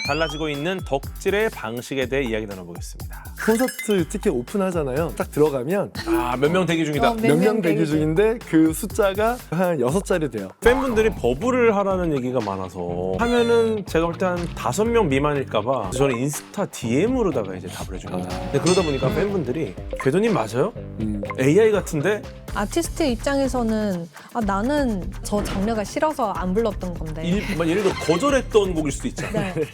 달라지고 있는 덕질의 방식에 대해 이야기 나눠보겠습니다. 콘서트 티켓 오픈하잖아요. 딱 들어가면 몇 명 대기 중이다. 몇 명 대기 중인데 그 숫자가 한 6자리 돼요. 팬분들이 버블을 하라는 얘기가 많아서 하면은 제가 볼 때 한 5명 미만일까봐 저는 인스타 DM으로다가 이제 답을 해줍니다. 근데 그러다 보니까 팬분들이 궤도님 맞아요? AI 같은데? 아티스트 입장에서는 나는 저 장르가 싫어서 안 불렀던 건데. 예를 들어 거절했던 곡일 수도 있잖아요. 네.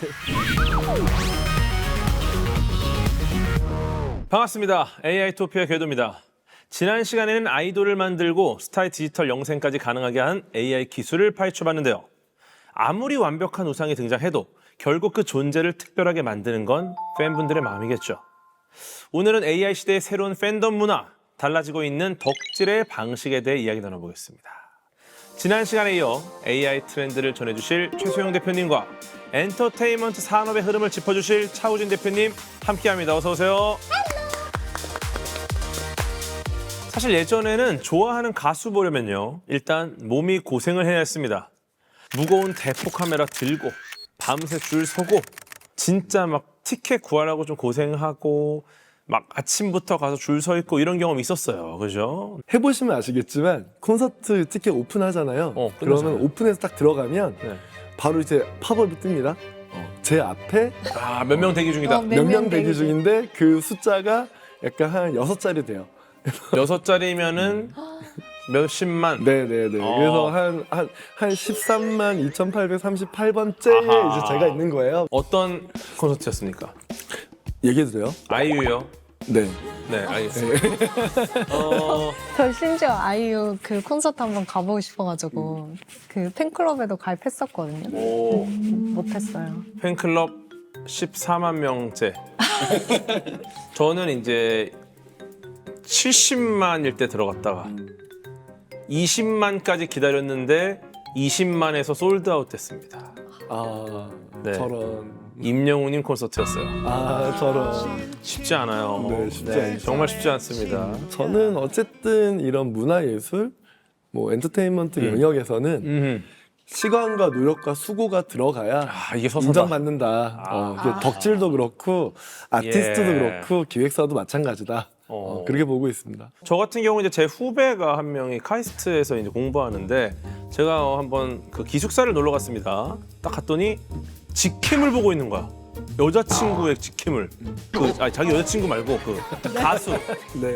반갑습니다. AI토피아 궤도입니다. 지난 시간에는 아이돌을 만들고 스타의 디지털 영생까지 가능하게 한 AI 기술을 파헤쳐봤는데요. 아무리 완벽한 우상이 등장해도 결국 그 존재를 특별하게 만드는 건 팬분들의 마음이겠죠. 오늘은 AI 시대의 새로운 팬덤 문화, 달라지고 있는 덕질의 방식에 대해 이야기 나눠보겠습니다. 지난 시간에 이어 AI 트렌드를 전해주실 최소영 대표님과 엔터테인먼트 산업의 흐름을 짚어주실 차우진 대표님 함께합니다. 어서 오세요. 사실 예전에는 좋아하는 가수 보려면요, 일단 몸이 고생을 해야 했습니다. 무거운 대포 카메라 들고 밤새 줄 서고 진짜 막 티켓 구하려고 좀 고생하고 막 아침부터 가서 줄 서 있고 이런 경험이 있었어요. 그죠? 해보시면 아시겠지만 콘서트 티켓 오픈하잖아요. 끝나잖아요. 그러면 오픈해서 딱 들어가면 네. 바로 이제 팝업이 뜹니다. 제 앞에 몇 명 대기 중이다. 몇 몇 명 명 대기 대기 중인데 그 숫자가 약간 한 6자리 돼요. 6자리면은 몇십만. 네네네. 그래서 한 13만 2,838번째 아하. 이제 제가 있는 거예요. 어떤 콘서트였습니까? 얘기해도 돼요? 아이유요. 네. 네, 알겠습니다. 저 심지어 아이유 그 콘서트 한번 가보고 싶어가지고 그 팬클럽에도 가입했었거든요. 오, 못했어요. 팬클럽 14만 명째. 저는 이제 70만일 때 들어갔다가 20만까지 기다렸는데 20만에서 솔드아웃 됐습니다. 네. 저런. 임영웅님 콘서트였어요. 저런. 쉽지 않아요. 네, 쉽지 않죠. 정말 쉽지 않습니다. 저는 어쨌든 이런 문화예술, 뭐 엔터테인먼트 영역에서는 시간과 노력과 수고가 들어가야 이게 서서다. 인정받는다. 이게 덕질도 그렇고 아티스트도 예. 그렇고 기획사도 마찬가지다. 그렇게 보고 있습니다. 저 같은 경우 이제 제 후배가 한 명이 카이스트에서 이제 공부하는데 제가 한번 그 기숙사를 놀러 갔습니다. 딱 갔더니 직캠을 보고 있는 거야. 여자친구의 직캠을. 자기 여자친구 말고 그 가수. 네.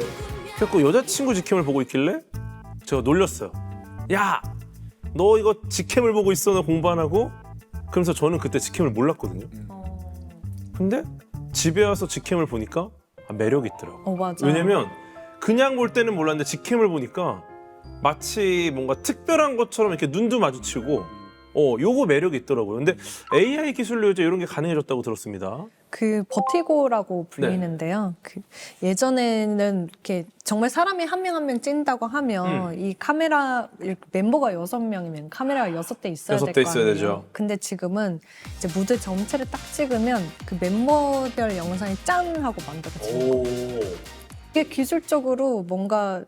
그래서 여자친구 직캠을 보고 있길래 제가 놀렸어요. 야, 너 이거 직캠을 보고 있어? 너 공부 안 하고? 그러면서 저는 그때 직캠을 몰랐거든요. 근데 집에 와서 직캠을 보니까 매력이 있더라고요. 맞아. 왜냐면 그냥 볼 때는 몰랐는데 직캠을 보니까 마치 뭔가 특별한 것처럼 이렇게 눈도 마주치고 요거 매력이 있더라고요. 근데 AI 기술로 이제 이런 게 가능해졌다고 들었습니다. 그 버티고라고 불리는데요. 그 예전에는 이렇게 정말 사람이 한 명 한 명 찐다고 하면 이 카메라 멤버가 6명이면 카메라가 6대 있어야 될 6대 거 있어야 아니에요. 되죠. 근데 지금은 이제 무대 전체를 딱 찍으면 그 멤버별 영상이 짠 하고 만들어져요. 이게 기술적으로 뭔가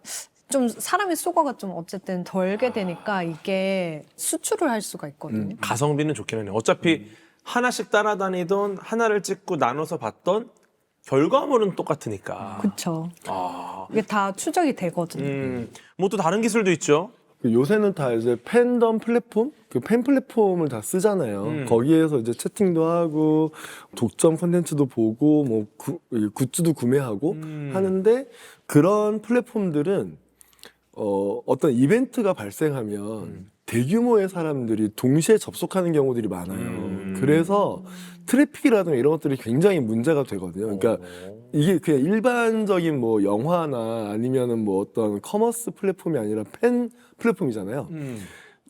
좀 사람의 수고가 좀 어쨌든 덜게 되니까 이게 수출을 할 수가 있거든요. 가성비는 좋긴 하네요. 어차피 하나씩 따라다니던 하나를 찍고 나눠서 봤던 결과물은 똑같으니까. 그렇죠. 아, 이게 다 추적이 되거든요. 뭐 또 다른 기술도 있죠. 요새는 다 이제 팬덤 플랫폼, 그 팬 플랫폼을 다 쓰잖아요. 거기에서 이제 채팅도 하고 독점 콘텐츠도 보고 뭐 굿즈도 구매하고 하는데 그런 플랫폼들은 어떤 이벤트가 발생하면 대규모의 사람들이 동시에 접속하는 경우들이 많아요. 그래서 트래픽이라든가 이런 것들이 굉장히 문제가 되거든요. 그러니까 이게 그냥 일반적인 뭐 영화나 아니면은 뭐 어떤 커머스 플랫폼이 아니라 팬 플랫폼이잖아요.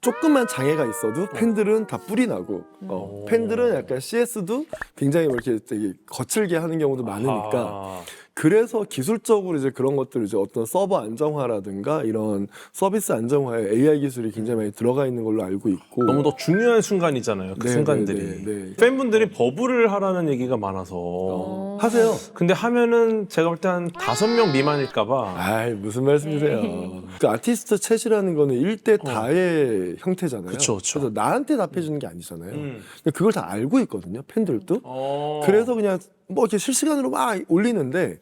조금만 장애가 있어도 팬들은 다 뿔이 나고 팬들은 약간 CS도 굉장히 뭐 이렇게 되게 거칠게 하는 경우도 많으니까 그래서 기술적으로 이제 그런 것들 이제 어떤 서버 안정화라든가 이런 서비스 안정화에 AI 기술이 굉장히 많이 들어가 있는 걸로 알고 있고 너무 더 중요한 순간이잖아요. 그 네, 순간들이. 네, 네, 네. 팬분들이 버블을 하라는 얘기가 많아서 하세요. 근데 하면은 제가 볼 때 한 5명 미만일까봐. 아이, 무슨 말씀이세요. 그 아티스트 챗이라는 거는 1대 다의 형태잖아요. 그쵸, 그쵸. 그래서 나한테 답해주는 게 아니잖아요. 근데 그걸 다 알고 있거든요, 팬들도. 어. 그래서 그냥 뭐 이렇게 실시간으로 막 올리는데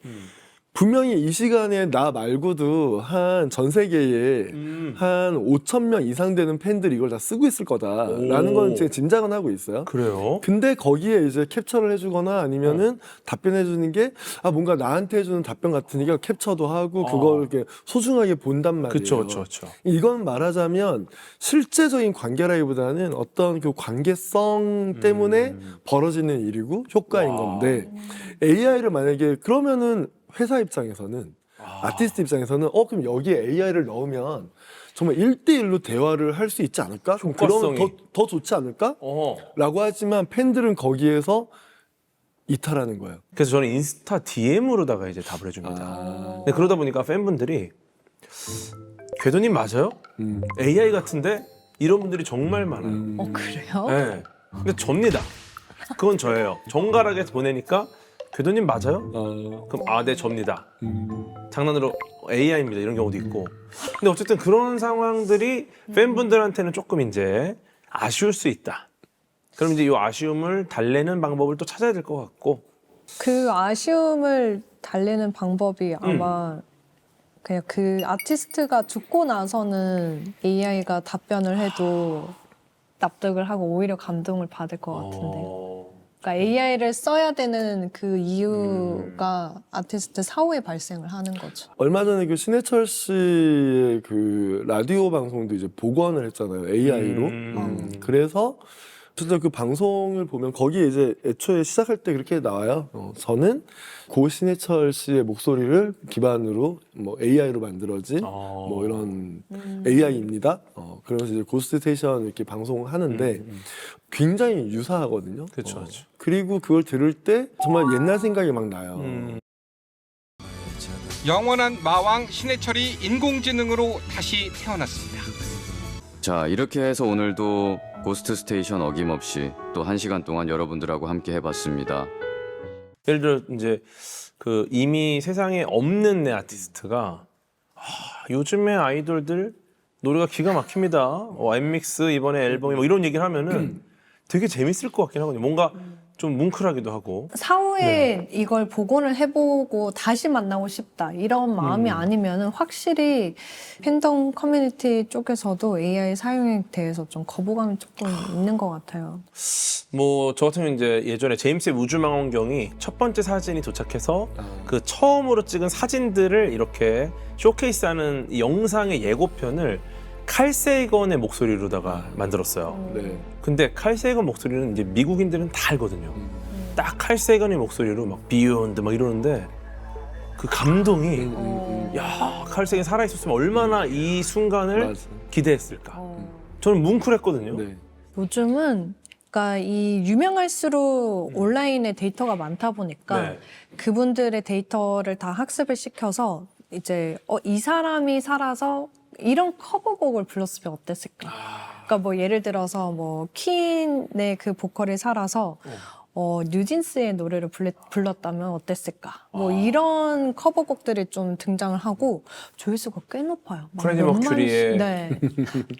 분명히 이 시간에 나 말고도 한 전 세계에 한 5천 명 이상 되는 팬들이 이걸 다 쓰고 있을 거다라는 오. 건 제가 짐작은 하고 있어요. 그래요? 근데 거기에 이제 캡처를 해주거나 아니면은 답변해주는 게 뭔가 나한테 해주는 답변 같으니까 캡처도 하고 그걸 이렇게 소중하게 본단 말이에요. 그쵸, 그쵸, 그쵸. 이건 말하자면 실제적인 관계라기보다는 어떤 그 관계성 때문에 벌어지는 일이고 효과인 건데 AI를 만약에 그러면은 회사 입장에서는 아티스트 입장에서는 그럼 여기에 AI를 넣으면 정말 1대1로 대화를 할 수 있지 않을까? 그럼 그러면 효과성이. 더 좋지 않을까? 라고 하지만 팬들은 거기에서 이탈하는 거예요. 그래서 저는 인스타 DM으로다가 이제 답을 해줍니다. 근데 그러다 보니까 팬분들이 궤도님 맞아요? AI 같은데 이런 분들이 정말 많아요. 그래요? 네. 근데 접니다. 그건 저예요. 정갈하게 보내니까 궤도님 맞아요? 그럼 네 접니다. 장난으로 AI입니다. 이런 경우도 있고. 근데 어쨌든 그런 상황들이 팬분들한테는 조금 이제 아쉬울 수 있다. 그럼 이제 이 아쉬움을 달래는 방법을 또 찾아야 될 것 같고. 그 아쉬움을 달래는 방법이 아마 그냥 그 아티스트가 죽고 나서는 AI가 답변을 해도 납득을 하고 오히려 감동을 받을 것 같은데요. 그러니까 AI를 써야 되는 그 이유가 아티스트 사후에 발생을 하는 거죠. 얼마 전에 그 신해철 씨의 그 라디오 방송도 이제 복원을 했잖아요. AI로. 그래서 진짜 그 방송을 보면 거기에 이제 애초에 시작할 때 그렇게 나와요. 저는 고 신해철 씨의 목소리를 기반으로 뭐 AI로 만들어진 뭐 이런 AI입니다. 그러면서 이제 고스트스테이션 이렇게 방송하는데 굉장히 유사하거든요. 그쵸, 그쵸. 그리고 그걸 들을 때 정말 옛날 생각이 막 나요. 영원한 마왕 신해철이 인공지능으로 다시 태어났습니다. 자, 이렇게 해서 오늘도 고스트 스테이션 어김없이 또 1시간 동안 여러분들하고 함께 해봤습니다. 예를 들어 이제 그 이미 세상에 없는 내 아티스트가 요즘의 아이돌들 노래가 기가 막힙니다. 엠믹스 이번에 앨범이 뭐 이런 얘기를 하면은 되게 재밌을 것 같긴 하거든요. 뭔가 좀 뭉클하기도 하고. 사후에 이걸 복원을 해보고 다시 만나고 싶다 이런 마음이 아니면은 확실히 팬덤 커뮤니티 쪽에서도 AI 사용에 대해서 좀 거부감이 조금 있는 것 같아요. 뭐 저 같으면 이제 예전에 제임스 웹 우주망원경이 첫 번째 사진이 도착해서 그 처음으로 찍은 사진들을 이렇게 쇼케이스하는 이 영상의 예고편을 칼 세이건의 목소리로다가 만들었어요. 네. 근데 칼 세이건 목소리는 이제 미국인들은 다 알거든요. 딱 칼 세이건의 목소리로 막 비욘드 막 이러는데 그 감동이 야, 칼 세이건 살아 있었으면 얼마나 이 순간을 맞아. 기대했을까. 저는 뭉클했거든요. 네. 요즘은 그러니까 이 유명할수록 온라인에 데이터가 많다 보니까 네. 그분들의 데이터를 다 학습을 시켜서 이제 이 사람이 살아서 이런 커버곡을 불렀으면 어땠을까? 그러니까 뭐 예를 들어서 뭐 퀸의 그 보컬이 살아서 뉴진스의 노래를 불렀다면 어땠을까? 뭐 이런 커버곡들이 좀 등장을 하고 조회수가 꽤 높아요. 막 프레디 몇만 머큐리의 네.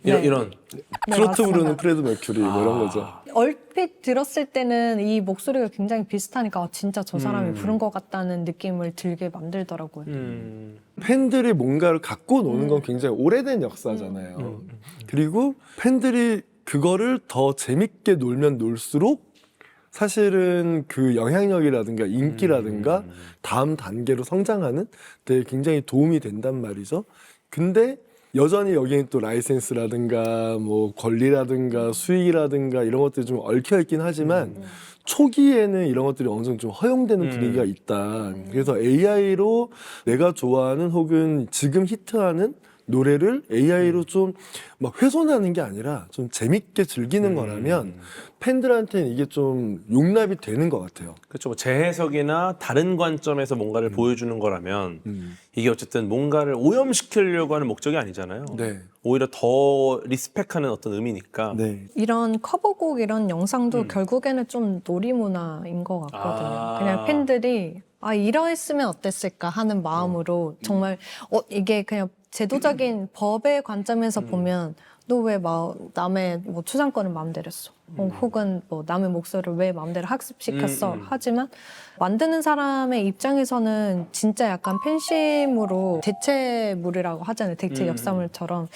이런 네, 트로트 맞습니다. 부르는 프레드 머큐리 뭐 이런 거죠. 얼핏 들었을 때는 이 목소리가 굉장히 비슷하니까 진짜 저 사람이 부른 것 같다는 느낌을 들게 만들더라고요. 팬들이 뭔가를 갖고 노는 건 굉장히 오래된 역사잖아요. 그리고 팬들이 그거를 더 재밌게 놀면 놀수록 사실은 그 영향력이라든가 인기라든가 다음 단계로 성장하는 데 굉장히 도움이 된단 말이죠. 근데 여전히 여기엔 또 라이센스라든가 뭐 권리라든가 수익이라든가 이런 것들이 좀 얽혀 있긴 하지만 초기에는 이런 것들이 어느 정도 좀 허용되는 분위기가 있다. 그래서 AI로 내가 좋아하는 혹은 지금 히트하는 노래를 AI로 좀 막 훼손하는 게 아니라 좀 재밌게 즐기는 거라면 팬들한테는 이게 좀 용납이 되는 것 같아요. 그렇죠. 뭐 재해석이나 다른 관점에서 뭔가를 보여주는 거라면 이게 어쨌든 뭔가를 오염시키려고 하는 목적이 아니잖아요. 네. 오히려 더 리스펙하는 어떤 의미니까. 네. 이런 커버곡 이런 영상도 결국에는 좀 놀이문화인 것 같거든요. 아. 그냥 팬들이 이러했으면 어땠을까 하는 마음으로 정말 이게 그냥 제도적인 법의 관점에서 보면 너 왜 남의 뭐 초상권을 마음대로 했어? 혹은 뭐 남의 목소리를 왜 마음대로 학습시켰어? 하지만 만드는 사람의 입장에서는 진짜 약간 팬심으로 대체물이라고 하잖아요. 대체 역사물처럼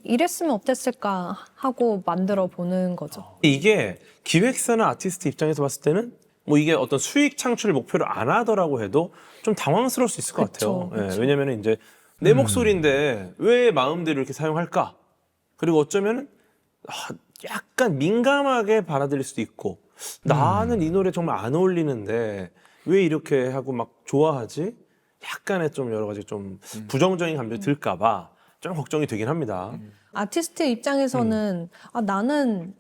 이랬으면 어땠을까 하고 만들어 보는 거죠. 이게 기획사나 아티스트 입장에서 봤을 때는 뭐 이게 어떤 수익 창출을 목표로 안 하더라고 해도 좀 당황스러울 수 있을 것 그쵸, 같아요. 그쵸. 왜냐면 이제 내 목소리인데 왜 마음대로 이렇게 사용할까? 그리고 어쩌면은 약간 민감하게 받아들일 수도 있고 나는 이 노래 정말 안 어울리는데 왜 이렇게 하고 막 좋아하지? 약간의 좀 여러 가지 좀 부정적인 감정이 들까 봐 좀 걱정이 되긴 합니다. 아티스트 입장에서는 나는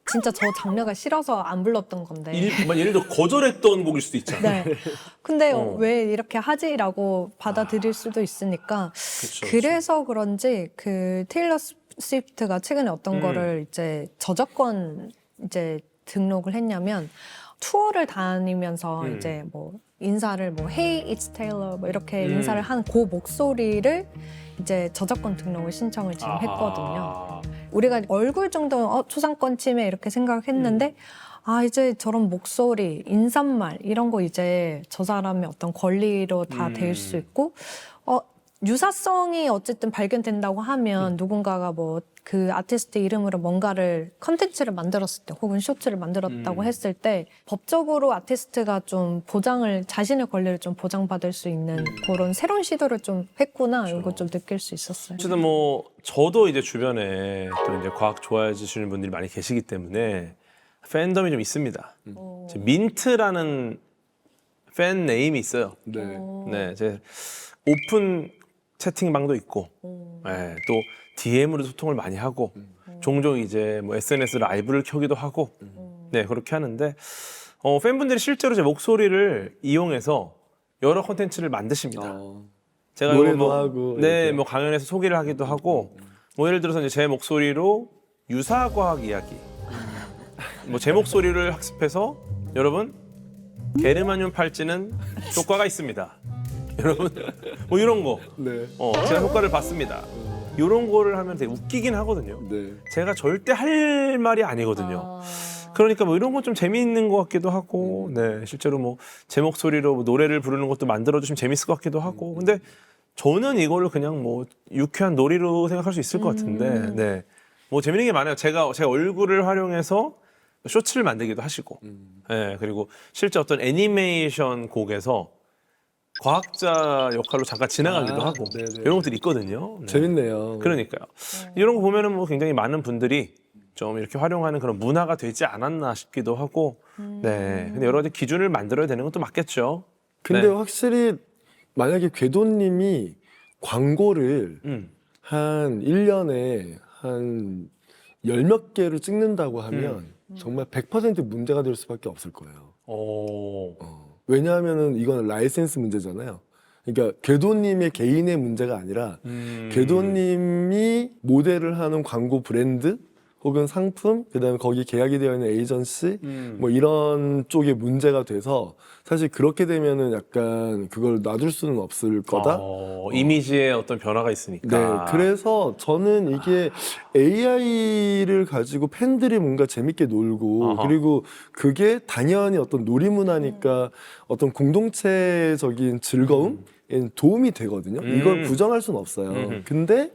진짜 저 장르가 싫어서 안 불렀던 건데. 예를 들어 거절했던 곡일 수도 있잖아요. 네. 근데 어. 왜 이렇게 하지라고 받아들일 수도 있으니까 그쵸, 그래서 그런지 그 테일러 스위프트가 최근에 어떤 거를 이제 저작권 이제 등록을 했냐면 투어를 다니면서 이제 뭐 인사를 뭐 Hey, it's Taylor 뭐 이렇게 인사를 한 그 목소리를 이제 저작권 등록을 신청을 지금 했거든요. 우리가 얼굴 정도는 초상권 침해 이렇게 생각했는데 이제 저런 목소리, 인사말 이런 거 이제 저 사람의 어떤 권리로 다 될 수 있고 유사성이 어쨌든 발견된다고 하면 누군가가 뭐 그 아티스트 이름으로 뭔가를 컨텐츠를 만들었을 때 혹은 쇼츠를 만들었다고 했을 때 법적으로 아티스트가 좀 자신의 권리를 좀 보장받을 수 있는 그런 새로운 시도를 좀 했구나 이거 좀 느낄 수 있었어요. 어쨌든 뭐 저도 이제 주변에 또 이제 과학 좋아해 주시는 분들이 많이 계시기 때문에 팬덤이 좀 있습니다. 이제 민트라는 팬 네임이 있어요. 네. 네, 이제 오픈 채팅방도 있고, 네, 또 DM으로 소통을 많이 하고, 종종 이제 뭐 SNS 라이브를 켜기도 하고, 네 그렇게 하는데 팬분들이 실제로 제 목소리를 이용해서 여러 콘텐츠를 만드십니다. 제가 이거 노래도 하고 네, 이렇게. 뭐 강연에서 소개를 하기도 하고, 뭐 예를 들어서 이제 제 목소리로 유사과학 이야기, 뭐 제 목소리를 학습해서 여러분 게르마늄 팔찌는 효과가 있습니다. 여러분 뭐 이런 거, 네. 제가 효과를 봤습니다. 이런 거를 하면 되게 웃기긴 하거든요. 네. 제가 절대 할 말이 아니거든요. 그러니까 뭐 이런 건 좀 재미있는 것 같기도 하고, 네 실제로 뭐 제 목소리로 뭐 노래를 부르는 것도 만들어 주시면 재밌을 것 같기도 하고, 근데 저는 이거를 그냥 뭐 유쾌한 놀이로 생각할 수 있을 것 같은데, 네 뭐 재밌는 게 많아요. 제가 제 얼굴을 활용해서 쇼츠를 만들기도 하시고, 네 그리고 실제 어떤 애니메이션 곡에서 과학자 역할로 잠깐 지나가기도 하고 네네. 이런 것들이 있거든요. 네. 재밌네요. 그러니까요. 이런 거 보면은 뭐 굉장히 많은 분들이 좀 이렇게 활용하는 그런 문화가 되지 않았나 싶기도 하고, 네. 근데 여러 가지 기준을 만들어야 되는 것도 맞겠죠. 근데 네. 확실히 만약에 궤도님이 광고를 한 1년에 한 10몇 개를 찍는다고 하면 정말 100% 문제가 될 수밖에 없을 거예요. 왜냐하면은 이건 라이센스 문제잖아요. 그러니까 궤도님의 개인의 문제가 아니라 궤도님이 모델을 하는 광고 브랜드 혹은 상품, 그다음에 거기 계약이 되어 있는 에이전시 뭐 이런 쪽에 문제가 돼서 사실 그렇게 되면은 약간 그걸 놔둘 수는 없을 거다. 이미지에 어떤 변화가 있으니까. 네, 그래서 저는 이게 AI를 가지고 팬들이 뭔가 재밌게 놀고 아하. 그리고 그게 당연히 어떤 놀이문화니까 어떤 공동체적인 즐거움에 도움이 되거든요. 이걸 부정할 수는 없어요. 근데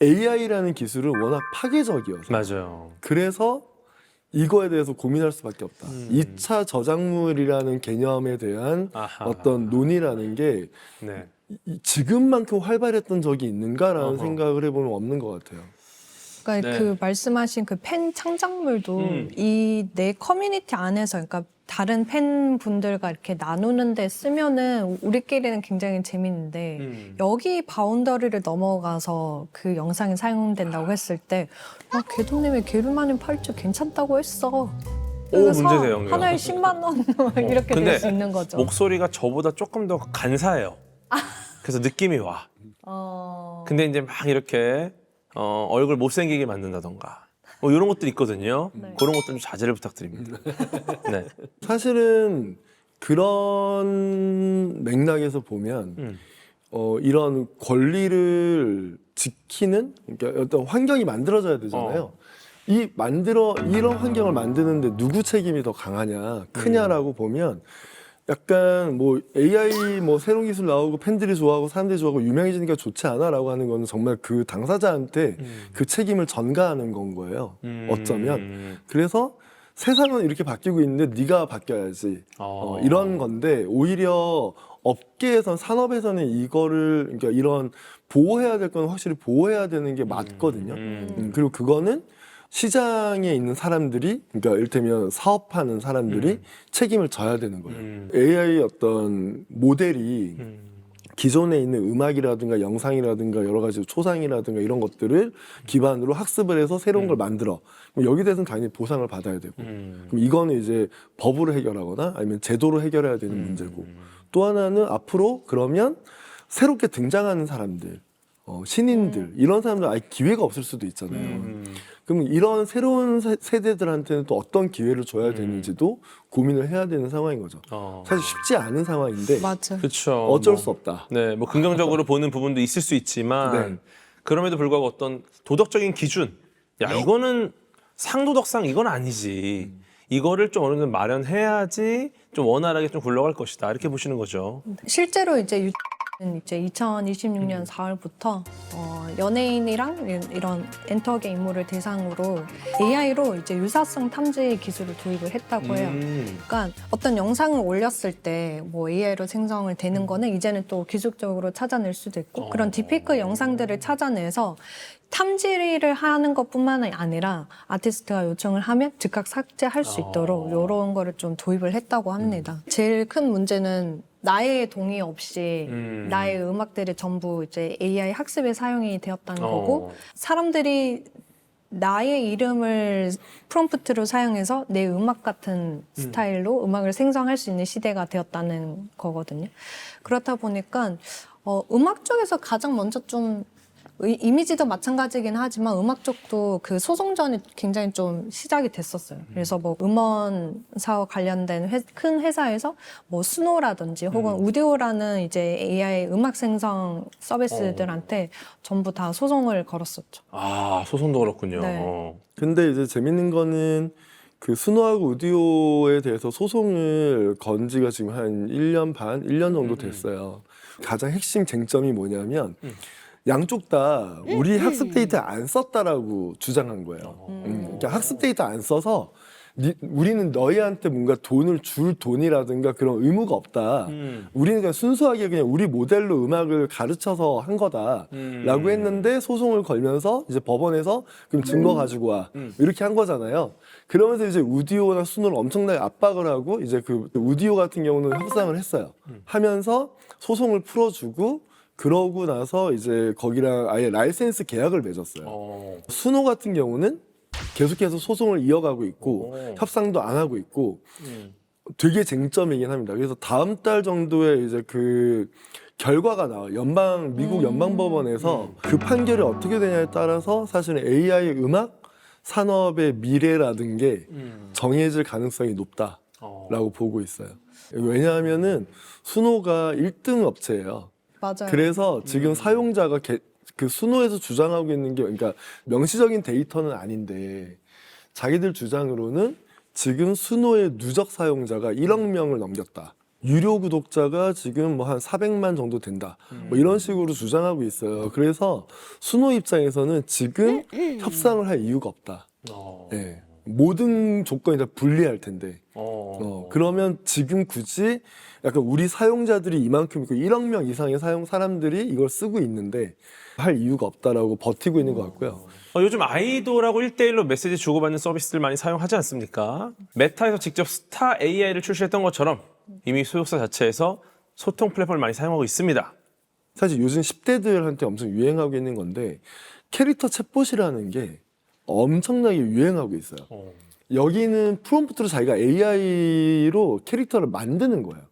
AI라는 기술은 워낙 파괴적이어서 맞아요. 그래서 이거에 대해서 고민할 수밖에 없다. 2차 저작물이라는 개념에 대한 아하. 어떤 논의라는 게 네. 지금만큼 활발했던 적이 있는가라는 어허. 생각을 해보면 없는 것 같아요. 그러니까 네. 그 말씀하신 그 팬 창작물도 이 내 커뮤니티 안에서 그러니까 다른 팬분들과 이렇게 나누는데 쓰면은 우리끼리는 굉장히 재밌는데 여기 바운더리를 넘어가서 그 영상이 사용된다고 했을 때 아, 궤도님이 게르마늄 8주 괜찮다고 했어. 그래서 문제세요, 연기가. 하나에 10만 원 이렇게 근데 될 수 있는 거죠. 목소리가 저보다 조금 더 간사해요. 그래서 느낌이 와. 근데 이제 막 이렇게 얼굴 못생기게 만든다던가 이런 것들이 있거든요. 네. 그런 것들 좀 자제를 부탁드립니다. 네. 사실은 그런 맥락에서 보면 이런 권리를 지키는 그러니까 어떤 환경이 만들어져야 되잖아요. 이런 환경을 만드는데 누구 책임이 더 강하냐, 크냐라고 보면 약간 뭐 AI 뭐 새로운 기술 나오고 팬들이 좋아하고 사람들이 좋아하고 유명해지니까 좋지 않아라고 하는 거는 정말 그 당사자한테 그 책임을 전가하는 건 거예요. 어쩌면. 그래서 세상은 이렇게 바뀌고 있는데 네가 바뀌어야지. 이런 건데 오히려 업계에선 산업에서는 이거를 그러니까 이런 보호해야 될 건 확실히 보호해야 되는 게 맞거든요. 그리고 그거는 시장에 있는 사람들이 그러니까 이를테면 사업하는 사람들이 책임을 져야 되는 거예요. AI 어떤 모델이 기존에 있는 음악이라든가 영상이라든가 여러 가지 초상이라든가 이런 것들을 기반으로 학습을 해서 새로운 걸 만들어. 그럼 여기 대해서는 당연히 보상을 받아야 되고. 그럼 이거는 이제 법으로 해결하거나 아니면 제도로 해결해야 되는 문제고. 또 하나는 앞으로 그러면 새롭게 등장하는 사람들, 신인들 이런 사람들 아예 기회가 없을 수도 있잖아요. 그럼 이런 새로운 세대들한테는 또 어떤 기회를 줘야 되는지도 고민을 해야 되는 상황인 거죠. 사실 쉽지 않은 상황인데 맞아. 그렇죠. 어쩔 수 없다. 네, 뭐 긍정적으로 보는 부분도 있을 수 있지만 네. 그럼에도 불구하고 어떤 도덕적인 기준, 야 이거는 상도덕상 이건 아니지. 이거를 좀 어느 정도 마련해야지 좀 원활하게 좀 굴러갈 것이다. 이렇게 보시는 거죠. 실제로 이제 2026년 4월부터 연예인이랑 이런 엔터계 인물을 대상으로 AI로 이제 유사성 탐지 기술을 도입을 했다고 해요. 그러니까 어떤 영상을 올렸을 때 뭐 AI로 생성을 되는 거는 이제는 또 기술적으로 찾아낼 수도 있고 그런 딥페이크 영상들을 찾아내서 탐지를 하는 것뿐만 아니라 아티스트가 요청을 하면 즉각 삭제할 수 있도록 이런 거를 좀 도입을 했다고 합니다. 제일 큰 문제는 나의 동의 없이 나의 음악들이 전부 이제 AI 학습에 사용이 되었다는 거고 사람들이 나의 이름을 프롬프트로 사용해서 내 음악 같은 스타일로 음악을 생성할 수 있는 시대가 되었다는 거거든요. 그렇다 보니까 음악 쪽에서 가장 먼저 좀 이미지도 마찬가지긴 하지만 음악 쪽도 그 소송전이 굉장히 좀 시작이 됐었어요. 그래서 뭐 음원사와 관련된 큰 회사에서 뭐 스노라든지 혹은 우디오라는 이제 AI 음악 생성 서비스들한테 전부 다 소송을 걸었었죠. 아, 소송도 그렇군요. 네. 근데 이제 재밌는 거는 그 스노하고 우디오에 대해서 소송을 건 지가 지금 한 1년 반, 1년 정도 됐어요. 가장 핵심 쟁점이 뭐냐면 양쪽 다 우리 학습 데이터 안 썼다라고 주장한 거예요. 그러니까 학습 데이터 안 써서 우리는 너희한테 뭔가 돈을 줄 돈이라든가 그런 의무가 없다. 우리는 그냥 순수하게 그냥 우리 모델로 음악을 가르쳐서 한 거다라고 했는데 소송을 걸면서 이제 법원에서 그럼 증거 가지고 와 이렇게 한 거잖아요. 그러면서 이제 우디오나 수노를 엄청나게 압박을 하고 이제 그 우디오 같은 경우는 협상을 했어요. 하면서 소송을 풀어주고 그러고 나서 이제 거기랑 아예 라이센스 계약을 맺었어요. 수노 같은 경우는 계속해서 소송을 이어가고 있고 협상도 안 하고 있고 되게 쟁점이긴 합니다. 그래서 다음 달 정도에 이제 그 결과가 나와요. 미국 연방법원에서 그 판결이 어떻게 되냐에 따라서 사실은 AI 음악 산업의 미래라는 게 정해질 가능성이 높다라고 보고 있어요. 왜냐하면은 수노가 1등 업체예요. 맞아요. 그래서 지금 사용자가 그 수노에서 주장하고 있는 게 그러니까 명시적인 데이터는 아닌데 자기들 주장으로는 지금 수노의 누적 사용자가 1억 명을 넘겼다. 유료 구독자가 지금 뭐 한 400만 정도 된다. 뭐 이런 식으로 주장하고 있어요. 그래서 수노 입장에서는 지금 협상을 할 이유가 없다. 네. 모든 조건이 다 불리할 텐데. 그러면 지금 굳이 약간 우리 사용자들이 이만큼 있고 1억 명 이상의 사람들이 이걸 쓰고 있는데 할 이유가 없다라고 버티고 있는 것 같고요. 요즘 아이돌하고 1대1로 메시지 주고받는 서비스들 많이 사용하지 않습니까? 메타에서 직접 스타 AI를 출시했던 것처럼 이미 소속사 자체에서 소통 플랫폼을 많이 사용하고 있습니다. 사실 요즘 10대들한테 엄청 유행하고 있는 건데 캐릭터 챗봇이라는 게 엄청나게 유행하고 있어요. 여기는 프롬프트로 자기가 AI로 캐릭터를 만드는 거예요.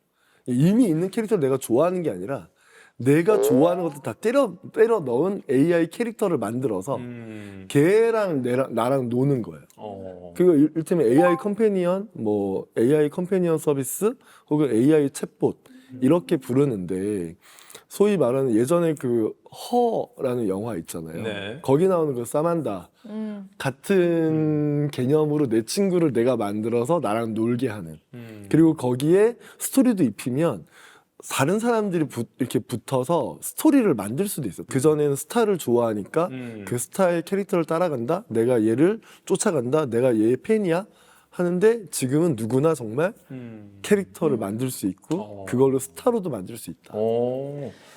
이미 있는 캐릭터를 내가 좋아하는 게 아니라 내가 좋아하는 것들 다 때려 넣은 AI 캐릭터를 만들어서 걔랑 나랑 노는 거예요. 그거 이를테면 AI 컴패니언, 뭐 AI 컴패니언 서비스 혹은 AI 챗봇 이렇게 부르는데 소위 말하는 예전에 그 허라는 영화 있잖아요. 네. 거기 나오는 그 사만다 같은 개념으로 내 친구를 내가 만들어서 나랑 놀게 하는. 그리고 거기에 스토리도 입히면 다른 사람들이 이렇게 붙어서 스토리를 만들 수도 있어. 그전에는 스타를 좋아하니까 그 스타의 캐릭터를 따라간다. 내가 얘를 쫓아간다. 내가 얘의 팬이야. 하는데 지금은 누구나 정말 캐릭터를 만들 수 있고 그걸로 스타로도 만들 수 있다.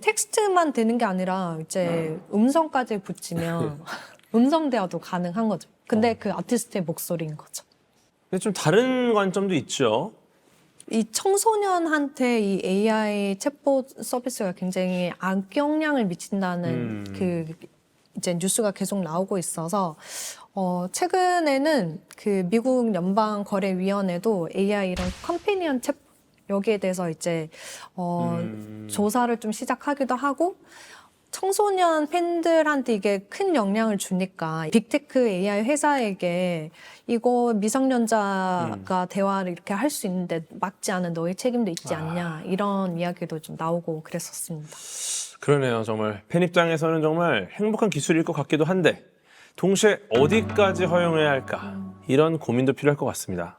텍스트만 되는 게 아니라 이제 음성까지 붙이면 음성 대화도 가능한 거죠. 근데 그 아티스트의 목소리인 거죠. 근데 좀 다른 관점도 있죠. 이 청소년한테 이 AI 챗봇 서비스가 굉장히 악영향을 미친다는 그 이제 뉴스가 계속 나오고 있어서 최근에는 그 미국 연방거래위원회도 AI 이런 컴패니언 챗 여기에 대해서 이제 조사를 좀 시작하기도 하고 청소년 팬들한테 이게 큰 영향을 주니까 빅테크 AI 회사에게 이거 미성년자가 대화를 이렇게 할 수 있는데 막지 않은 너의 책임도 있지 않냐 이런 이야기도 좀 나오고 그랬었습니다. 그러네요. 정말 팬 입장에서는 정말 행복한 기술일 것 같기도 한데 동시에 어디까지 허용해야 할까 이런 고민도 필요할 것 같습니다.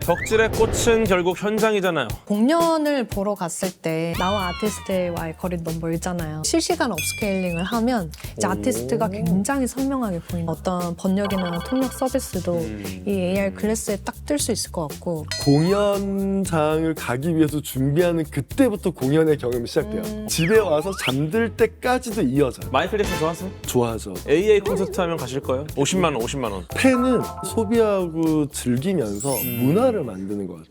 덕질의 꽃은 결국 현장이잖아요. 공연을 보러 갔을 때 나와 아티스트와의 거리도 너무 멀잖아요. 실시간 업스케일링을 하면 이제 아티스트가 굉장히 선명하게 보이는 어떤 번역이나 통역 서비스도 이 AR 글래스에 딱 뜰 수 있을 것 같고 공연장을 가기 위해서 준비하는 그때부터 공연의 경험이 시작돼요. 집에 와서 잠들 때까지도 이어져요. 마이클 잭슨 좋아하세요? 좋아하죠. AA 콘서트 하면 가실 거예요? 50만 원, 50만 원. 팬은 소비하고 즐기면서 문화를 만드는 것 같아요.